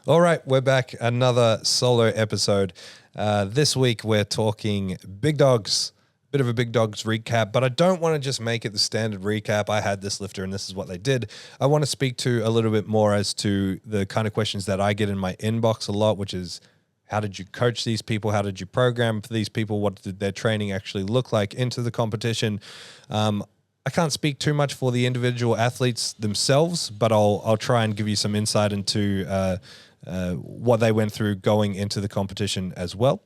All right, we're back. Another solo episode. This week we're talking big dogs. Bit of a big dogs recap, but I don't want to just make it the standard recap. I had this lifter and this is what they did. I want to speak to a little bit more as to the kind of questions that I get in my inbox a lot, which is how did you coach these people? How did you program for these people? What did their training actually look like into the competition? I can't speak too much for the individual athletes themselves, but I'll try and give you some insight into what they went through going into the competition as well.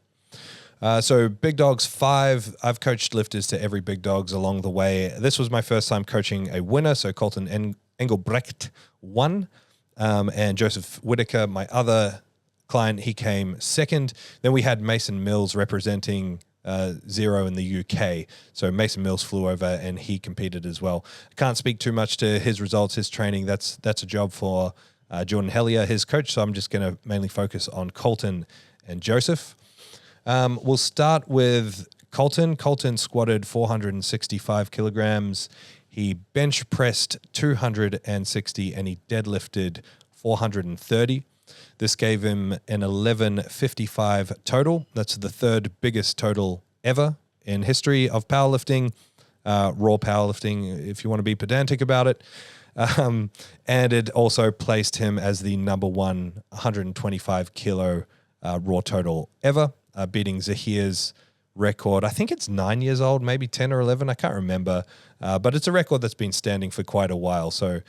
So Big Dogs 5, I've coached lifters to every Big Dogs along the way. This was my first time coaching a winner, so Colton Engelbrecht won, and Joseph Whitaker, my other client, he came second. Then we had Mason Mills representing ZeroW in the UK. So Mason Mills flew over and he competed as well. I can't speak too much to his results, his training. That's a job for Jordan Hellier, his coach. So I'm just going to mainly focus on Colton and Joseph. We'll start with Colton. Colton squatted 465 kilograms. He bench pressed 260 and he deadlifted 430. This gave him an 1155 total. That's the third biggest total ever in history of powerlifting, raw powerlifting, if you want to be pedantic about it. And it also placed him as the number one 125 kilo raw total ever, beating Zahir's record. I think it's 9 years old, maybe 10 or 11. I can't remember. But it's a record that's been standing for quite a while. So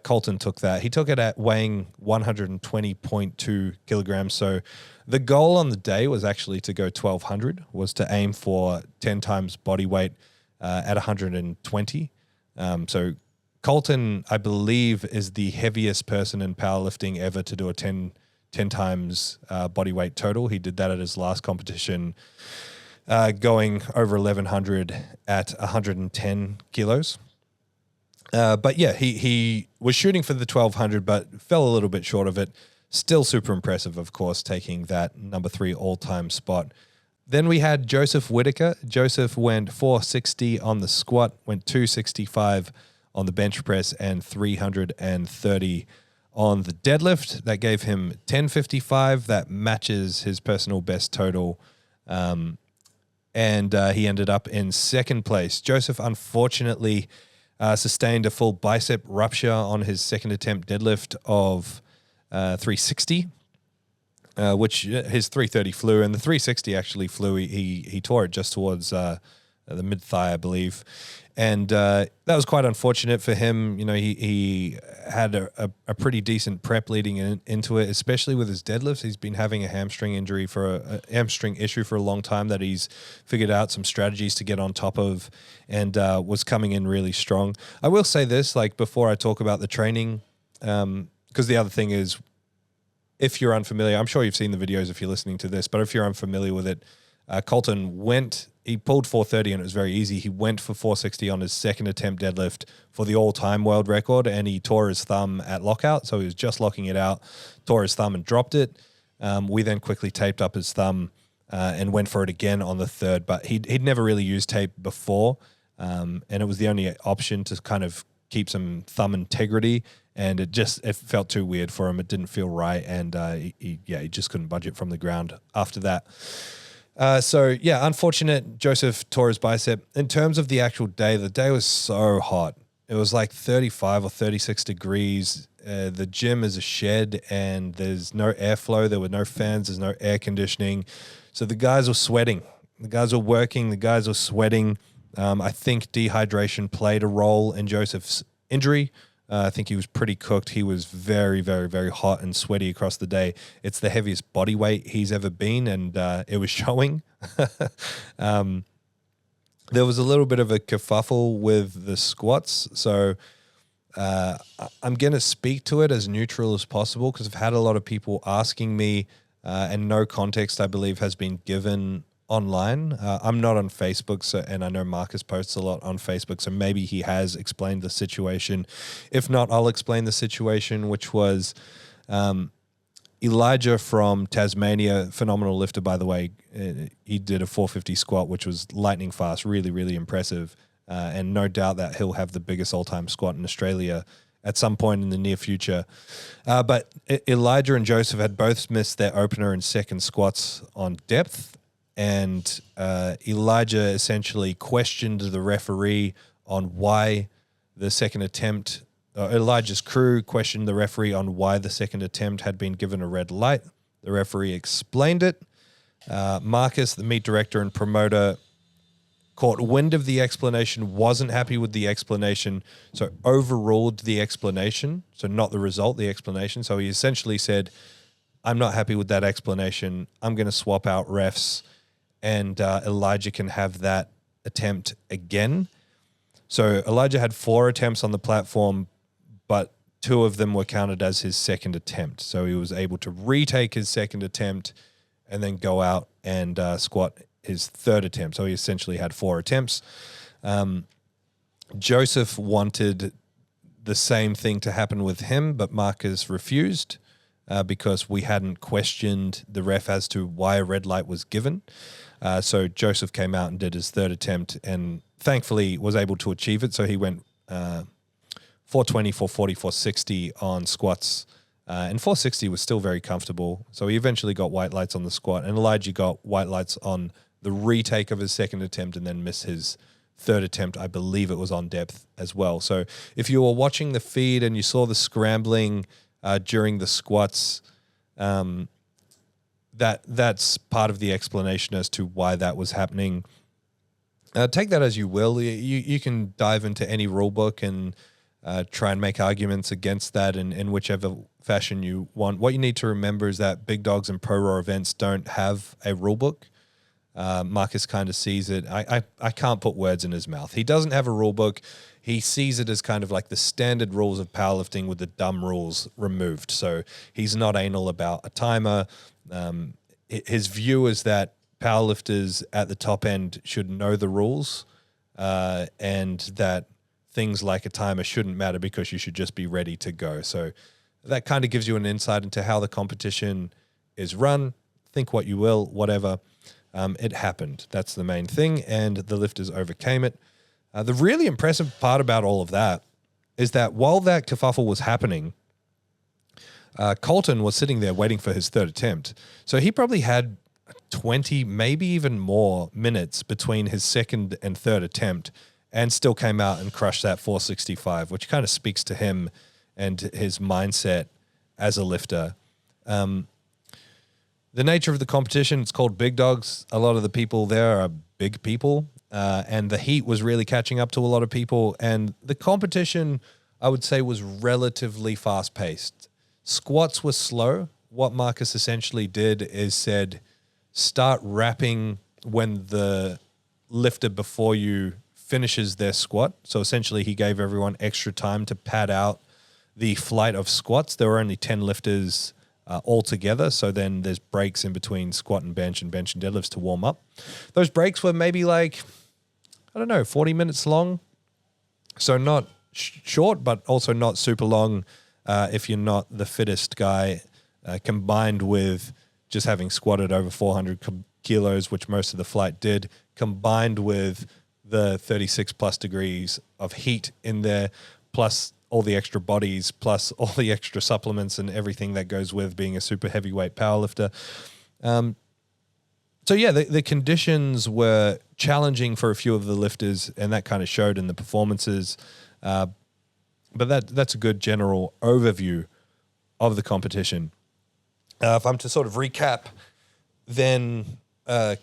Colton took that. He took it at weighing 120.2 kilograms. So the goal on the day was actually to go 1,200, was to aim for 10 times body weight at 120. So Colton, I believe, is the heaviest person in powerlifting ever to do a 10 times body weight total. He did that at his last competition, going over 1,100 at 110 kilos. But yeah, he was shooting for the 1,200, but fell a little bit short of it. Still super impressive, of course, taking that number 3 all-time spot. Then we had Joseph Whitaker. Joseph went 460 on the squat, went 265 on the bench press, and 330 on the deadlift. That gave him 1055. That matches his personal best total. And he ended up in second place. Joseph, unfortunately, sustained a full bicep rupture on his second attempt deadlift of 360, which his 330 flew, and the 360 actually flew. He tore it just towards the mid-thigh, I believe. And that was quite unfortunate for him. You know, he had a pretty decent prep leading into it, especially with his deadlifts. He's been having a hamstring injury a hamstring issue for a long time that he's figured out some strategies to get on top of, and was coming in really strong. I will say this, like before I talk about the training, because the other thing is, if you're unfamiliar, I'm sure you've seen the videos if you're listening to this, but if you're unfamiliar with it, Colton he pulled 430 and it was very easy. He went for 460 on his second attempt deadlift for the all-time world record, and he tore his thumb at lockout. So he was just locking it out, tore his thumb and dropped it. We then quickly taped up his thumb and went for it again on the third, but he'd never really used tape before, and it was the only option to kind of keep some thumb integrity, and it felt too weird for him. It didn't feel right, and he just couldn't budge it from the ground after that. So yeah, unfortunate. Joseph tore his bicep. In terms of the actual day, the day was so hot. It was like 35 or 36 degrees. The gym is a shed and there's no airflow. There were no fans. There's no air conditioning. So the guys were sweating. The guys were working. The guys were sweating. I think dehydration played a role in Joseph's injury. I think he was pretty cooked. He was very, very, very hot and sweaty across the day. It's the heaviest body weight he's ever been, and it was showing. There was a little bit of a kerfuffle with the squats, so I'm going to speak to it as neutral as possible because I've had a lot of people asking me, and no context, I believe, has been given online. I'm not on Facebook, and I know Marcus posts a lot on Facebook, so maybe he has explained the situation. If not, I'll explain the situation, which was Elijah from Tasmania, phenomenal lifter, by the way. He did a 450 squat, which was lightning fast, really, really impressive. And no doubt that he'll have the biggest all-time squat in Australia at some point in the near future. But Elijah and Joseph had both missed their opener and second squats on depth. And Elijah essentially questioned the referee on why the second attempt, Elijah's crew questioned the referee on why the second attempt had been given a red light. The referee explained it. Marcus, the meet director and promoter, caught wind of the explanation, wasn't happy with the explanation, so overruled the explanation. So not the result, the explanation. So he essentially said, I'm not happy with that explanation. I'm going to swap out refs, and Elijah can have that attempt again. So Elijah had 4 attempts on the platform, but 2 of them were counted as his second attempt. So he was able to retake his second attempt and then go out and squat his third attempt. So he essentially had 4 attempts. Joseph wanted the same thing to happen with him, but Marcus refused because we hadn't questioned the ref as to why a red light was given. So Joseph came out and did his third attempt and thankfully was able to achieve it. So he went 420, 440, 460 on squats. And 460 was still very comfortable. So he eventually got white lights on the squat, and Elijah got white lights on the retake of his second attempt and then missed his third attempt. I believe it was on depth as well. So if you were watching the feed and you saw the scrambling during the squats, that's part of the explanation as to why that was happening. Take that as you will. You can dive into any rule book and try and make arguments against that in whichever fashion you want. What you need to remember is that big dogs and pro raw events don't have a rule book. Marcus kind of sees it. I can't put words in his mouth. He doesn't have a rule book. He sees it as kind of like the standard rules of powerlifting with the dumb rules removed. So he's not anal about a timer. His view is that powerlifters at the top end should know the rules and that things like a timer shouldn't matter because you should just be ready to go. So that kind of gives you an insight into how the competition is run. Think what you will, whatever. It happened. That's the main thing, and the lifters overcame it. The really impressive part about all of that is that while that kerfuffle was happening, Colton was sitting there waiting for his third attempt. So he probably had 20, maybe even more minutes between his second and third attempt and still came out and crushed that 465, which kind of speaks to him and his mindset as a lifter. The nature of the competition, it's called Big Dogs. A lot of the people there are big people, and the heat was really catching up to a lot of people. And the competition, I would say, was relatively fast-paced. Squats were slow. What Marcus essentially did is said, start wrapping when the lifter before you finishes their squat. So essentially he gave everyone extra time to pad out the flight of squats. There were only 10 lifters altogether. So then there's breaks in between squat and bench and deadlifts to warm up. Those breaks were maybe like, 40 minutes long. So not short, but also not super long if you're not the fittest guy, combined with just having squatted over 400 kilos, which most of the flight did, combined with the 36 plus degrees of heat in there, plus all the extra bodies, plus all the extra supplements and everything that goes with being a super heavyweight powerlifter. So yeah, the conditions were challenging for a few of the lifters, and that kind of showed in the performances. But that's a good general overview of the competition. If I'm to sort of recap, then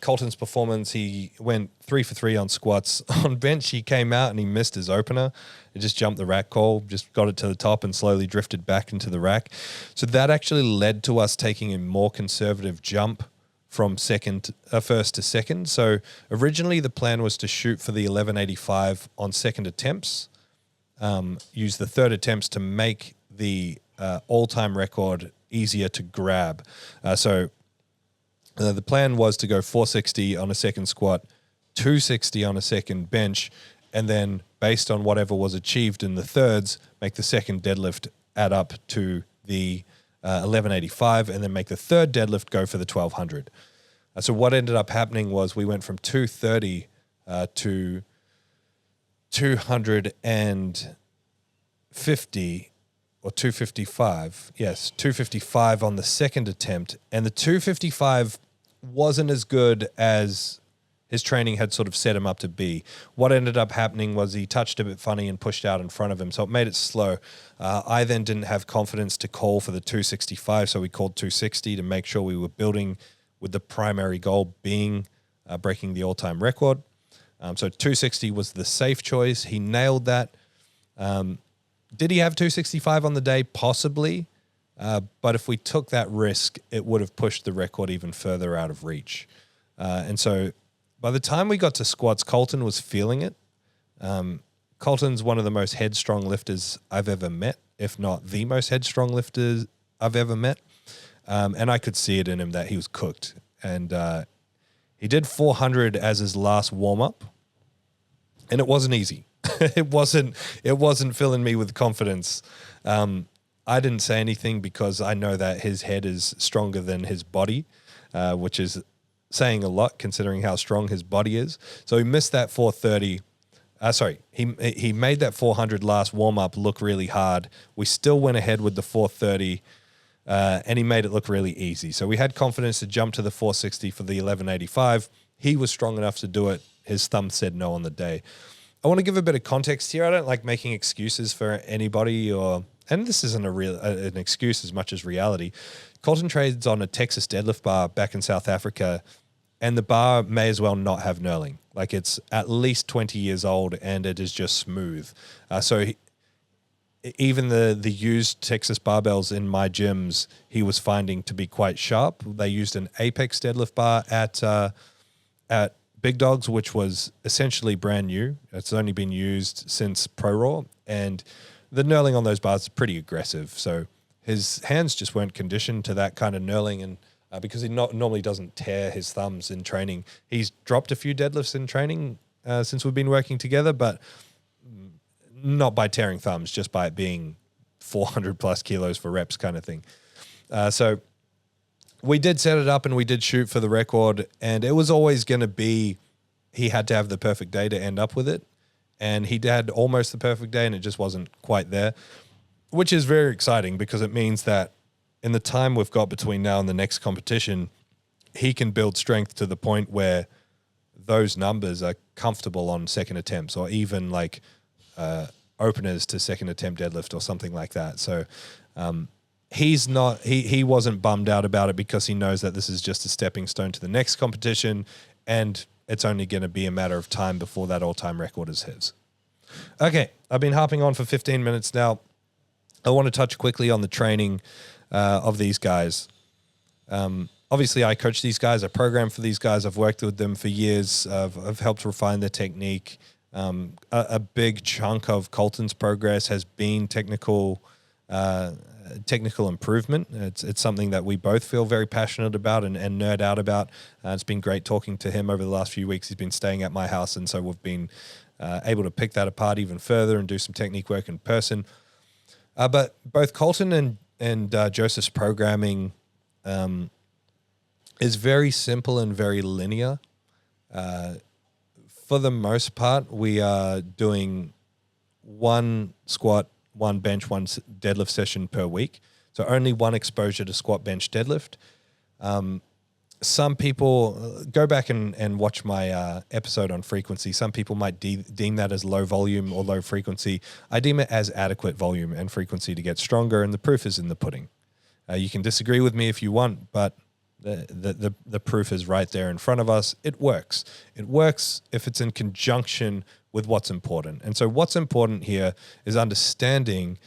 Colton's performance, he went 3 for 3 on squats. On bench, he came out and he missed his opener. He just jumped the rack call, just got it to the top and slowly drifted back into the rack. So that actually led to us taking a more conservative jump from first to second. So originally the plan was to shoot for the 1185 on second attempts, use the third attempts to make the all-time record easier to grab. The plan was to go 460 on a second squat, 260 on a second bench, and then based on whatever was achieved in the thirds, make the second deadlift add up to the 1185, and then make the third deadlift go for the 1200. So what ended up happening was we went from 230 to 250 250 or 255. Yes, 255 on the second attempt. And the 255 wasn't as good as his training had sort of set him up to be. What ended up happening was he touched a bit funny and pushed out in front of him, so it made it slow. I then didn't have confidence to call for the 265, so we called 260 to make sure we were building with the primary goal being breaking the all-time record. So 260 was the safe choice. He nailed that. Did he have 265 on the day? Possibly. But if we took that risk, it would have pushed the record even further out of reach. And so by the time we got to squats, Colton was feeling it. Colton's one of the most headstrong lifters I've ever met, if not the most headstrong lifter I've ever met. And I could see it in him that he was cooked. And he did 400 as his last warm-up, and it wasn't easy. It wasn't filling me with confidence. I didn't say anything because I know that his head is stronger than his body, which is saying a lot considering how strong his body is. So he missed that 430. He made that 400 last warm-up look really hard. We still went ahead with the 430, and he made it look really easy. So we had confidence to jump to the 460 for the 1185. He was strong enough to do it. His thumb said no on the day. I want to give a bit of context here. I don't like making excuses for anybody, and this isn't an excuse as much as reality. Colton trades on a Texas deadlift bar back in South Africa, and the bar may as well not have knurling. Like, it's at least 20 years old, and it is just smooth. Even the used Texas barbells in my gyms, he was finding to be quite sharp. They used an Apex deadlift bar at Big Dogs, which was essentially brand new. It's only been used since Pro Raw, and the knurling on those bars is pretty aggressive. So his hands just weren't conditioned to that kind of knurling, and because he normally doesn't tear his thumbs in training. He's dropped a few deadlifts in training since we've been working together, but not by tearing thumbs, just by it being 400 plus kilos for reps kind of thing. So we did set it up and we did shoot for the record, and it was always going to be, he had to have the perfect day to end up with it. And he had almost the perfect day, and it just wasn't quite there, which is very exciting because it means that in the time we've got between now and the next competition, he can build strength to the point where those numbers are comfortable on second attempts, or even like openers to second attempt deadlift or something like that. So he wasn't bummed out about it because he knows that this is just a stepping stone to the next competition, and it's only going to be a matter of time before that all-time record is his. Okay, I've been harping on for 15 minutes now. I want to touch quickly on the training of these guys. Obviously, I coach these guys. I program for these guys. I've worked with them for years. I've helped refine their technique. A big chunk of Colton's progress has been technical improvement. It's something that we both feel very passionate about and nerd out about. It's been great talking to him over the last few weeks. He's been staying at my house, and so we've been able to pick that apart even further and do some technique work in person. But both Colton and Joseph's programming is very simple and very linear. For the most part, we are doing one squat, one bench, one deadlift session per week. So only one exposure to squat, bench, deadlift. Some people, go back and watch my episode on frequency. Some people might deem that as low volume or low frequency. I deem it as adequate volume and frequency to get stronger, and the proof is in the pudding. You can disagree with me if you want, but the proof is right there in front of us. It works. It works if it's in conjunction with what's important. And so what's important here is understanding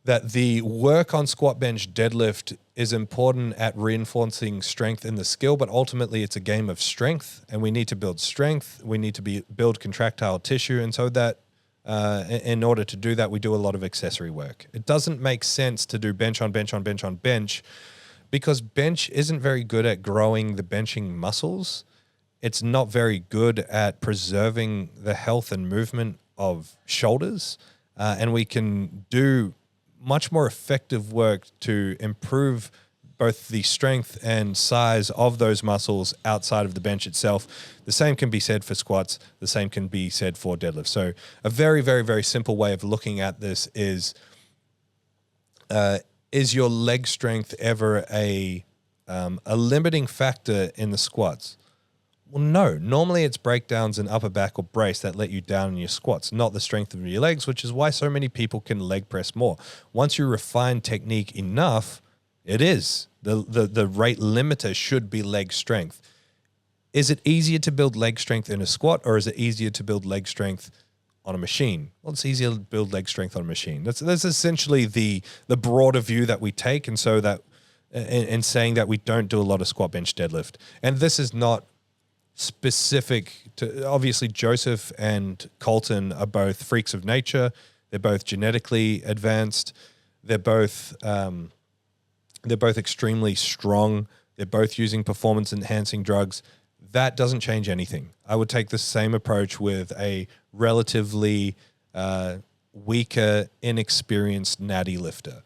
that the work on squat, bench, deadlift is important at reinforcing strength in the skill, but ultimately it's a game of strength, and we need to build strength. We need to build contractile tissue, and so that in order to do that, we do a lot of accessory work. It doesn't make sense to do bench on bench on bench on bench, because bench isn't very good at growing the benching muscles. It's not very good at preserving the health and movement of shoulders, and we can do much more effective work to improve both the strength and size of those muscles outside of the bench itself. The same can be said for squats. The same can be said for deadlifts. So a very, very, very simple way of looking at this is your leg strength ever a limiting factor in the squats? Well, no. Normally it's breakdowns in upper back or brace that let you down in your squats, not the strength of your legs, which is why so many people can leg press more. Once you refine technique enough, it is. The rate limiter should be leg strength. Is it easier to build leg strength in a squat, or is it easier to build leg strength on a machine? Well, it's easier to build leg strength on a machine. That's essentially the broader view that we take, and so that in saying that we don't do a lot of squat, bench, deadlift. And this is not specific to, obviously Joseph and Colton are both freaks of nature. They're both genetically advanced. They're both extremely strong. They're both using performance enhancing drugs. That doesn't change anything. I would take the same approach with a relatively weaker, inexperienced natty lifter.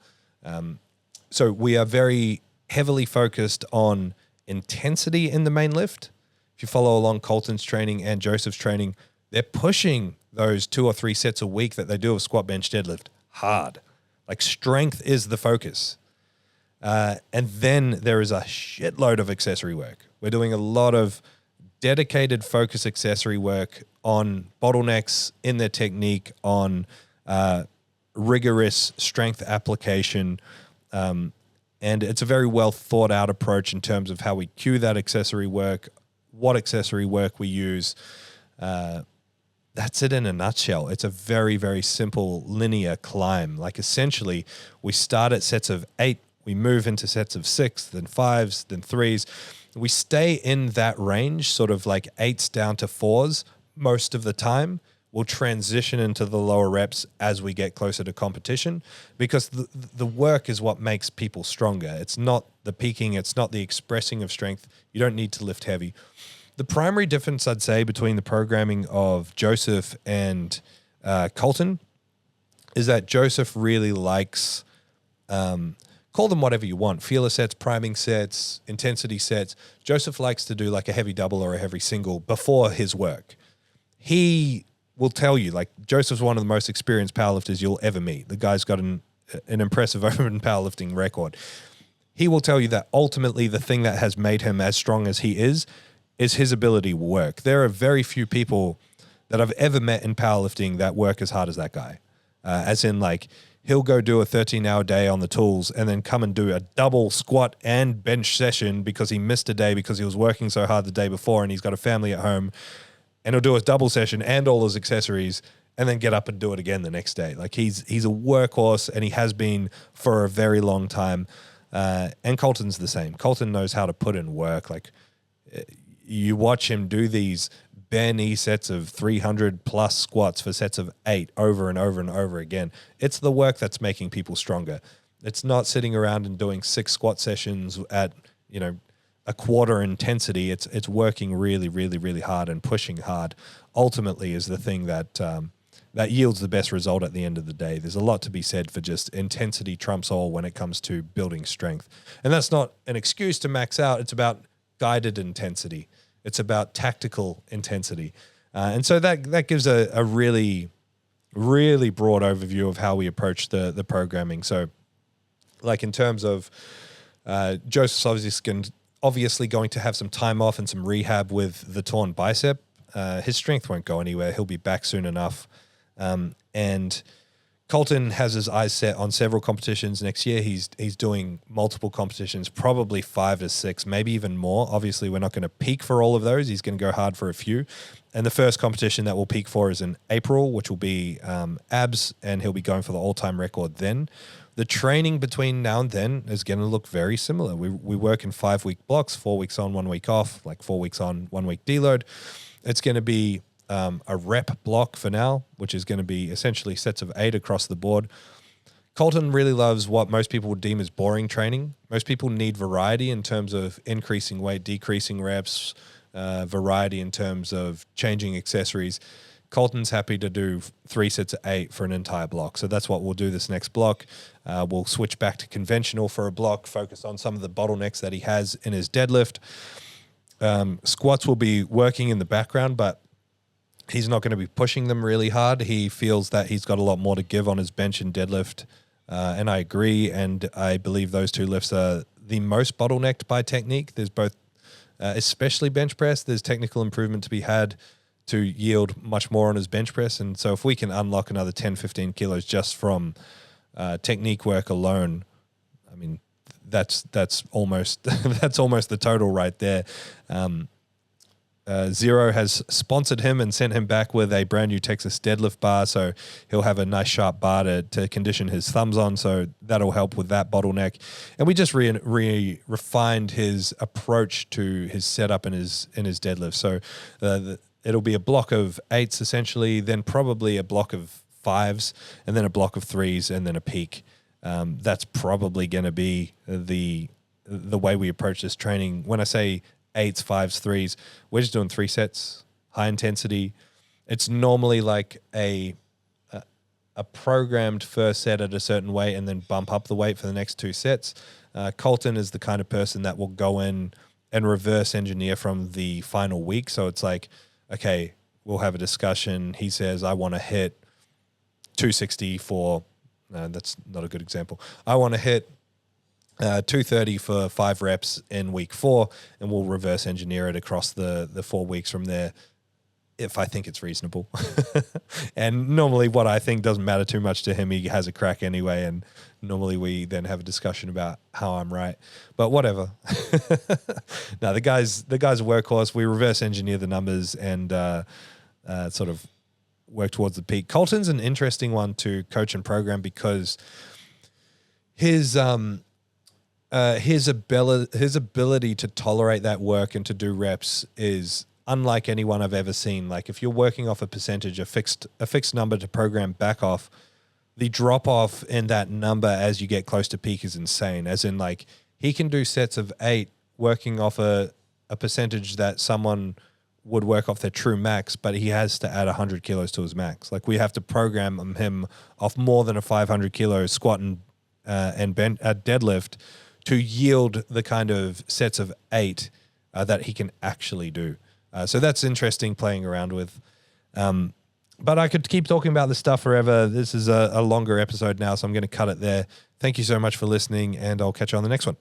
So we are very heavily focused on intensity in the main lift. If you follow along Colton's training and Joseph's training, they're pushing those 2 or 3 sets a week that they do of squat, bench, deadlift hard. Like strength is the focus. And then there is a shitload of accessory work. We're doing a lot of dedicated focus accessory work on bottlenecks in their technique, on rigorous strength application. And it's a very well thought out approach in terms of how we cue that accessory work, what accessory work we use. That's it in a nutshell. It's a very, very simple linear climb. Like essentially we start at sets of 8, we move into sets of 6, then 5s, then 3s. We stay in that range, sort of like 8s down to 4s most of the time. We'll transition into the lower reps as we get closer to competition, because the work is what makes people stronger. It's not the peaking. It's not the expressing of strength. You don't need to lift heavy. The primary difference, I'd say, between the programming of Joseph and Colton is that Joseph really likes, call them whatever you want, feeler sets, priming sets, intensity sets. Joseph likes to do like a heavy double or a heavy single before his work. He will tell you, like, Joseph's one of the most experienced powerlifters you'll ever meet. The guy's got an impressive open powerlifting record. He will tell you that ultimately the thing that has made him as strong as he is his ability to work. There are very few people that I've ever met in powerlifting that work as hard as that guy. As in, like, he'll go do a 13-hour day on the tools and then come and do a double squat and bench session because he missed a day because he was working so hard the day before and he's got a family at home. And he'll do a double session and all his accessories and then get up and do it again the next day. Like he's a workhorse, and he has been for a very long time. And Colton's the same. Colton knows how to put in work. Like you watch him do these bare knee sets of 300 plus squats for sets of 8 over and over and over again. It's the work that's making people stronger. It's not sitting around and doing 6 squat sessions at, a quarter intensity. It's working really, really, really hard and pushing hard. Ultimately is the thing that yields the best result at the end of the day. There's a lot to be said for just intensity trumps all when it comes to building strength. And that's not an excuse to max out. It's about guided intensity. It's about tactical intensity. And so that gives a really, really broad overview of how we approach the programming. So like in terms of Joseph's obviously going to have some time off and some rehab with the torn bicep. His strength won't go anywhere. He'll be back soon enough. And Colton has his eyes set on several competitions next year. He's doing multiple competitions, probably 5 to 6, maybe even more. Obviously, we're not going to peak for all of those. He's going to go hard for a few. And the first competition that we'll peak for is in April, which will be abs, and he'll be going for the all-time record then. The training between now and then is going to look very similar. We work in 5-week blocks, 4 weeks on, 1 week off, like 4 weeks on, 1 week deload. It's going to be a rep block for now, which is going to be essentially sets of 8 across the board. Colton really loves what most people would deem as boring training. Most people need variety in terms of increasing weight, decreasing reps, variety in terms of changing accessories. Colton's happy to do 3 sets of 8 for an entire block. So that's what we'll do this next block. We'll switch back to conventional for a block, focus on some of the bottlenecks that he has in his deadlift. Squats will be working in the background, but he's not going to be pushing them really hard. He feels that he's got a lot more to give on his bench and deadlift. And I agree. And I believe those 2 lifts are the most bottlenecked by technique. There's both, especially bench press, there's technical improvement to be had to yield much more on his bench press. And so if we can unlock another 10, 15 kilos just from technique work alone, I mean, that's almost that's almost the total right there. ZeroW has sponsored him and sent him back with a brand new Texas deadlift bar, so he'll have a nice sharp bar to condition his thumbs on, so that'll help with that bottleneck. And we just refined his approach to his setup in his deadlift. So it'll be a block of 8s essentially, then probably a block of 5s, and then a block of 3s, and then a peak. That's probably going to be the way we approach this training. When I say 8s, 5s, 3s, we're just doing 3 sets, high intensity. It's normally like a programmed first set at a certain weight and then bump up the weight for the next 2 sets. Colton is the kind of person that will go in and reverse engineer from the final week. So it's like, okay, we'll have a discussion. He says, I want to hit 260 for, no, that's not a good example. I want to hit 230 for 5 reps in week 4, and we'll reverse engineer it across the 4 weeks from there if I think it's reasonable. And normally what I think doesn't matter too much to him. He has a crack anyway, and normally we then have a discussion about how I'm right. But whatever. No, the guy's a workhorse. We reverse engineer the numbers and sort of work towards the peak. Colton's an interesting one to coach and program because his ability to tolerate that work and to do reps is unlike anyone I've ever seen. Like if you're working off a percentage, a fixed number to program back off, the drop off in that number as you get close to peak is insane. As in, like, he can do sets of 8 working off a percentage that someone would work off their true max, but he has to add 100 kilos to his max. Like, we have to program him off more than a 500 kilo squat and deadlift to yield the kind of sets of 8 that he can actually do. So that's interesting playing around with. But I could keep talking about this stuff forever. This is a longer episode now, so I'm going to cut it there. Thank you so much for listening, and I'll catch you on the next one.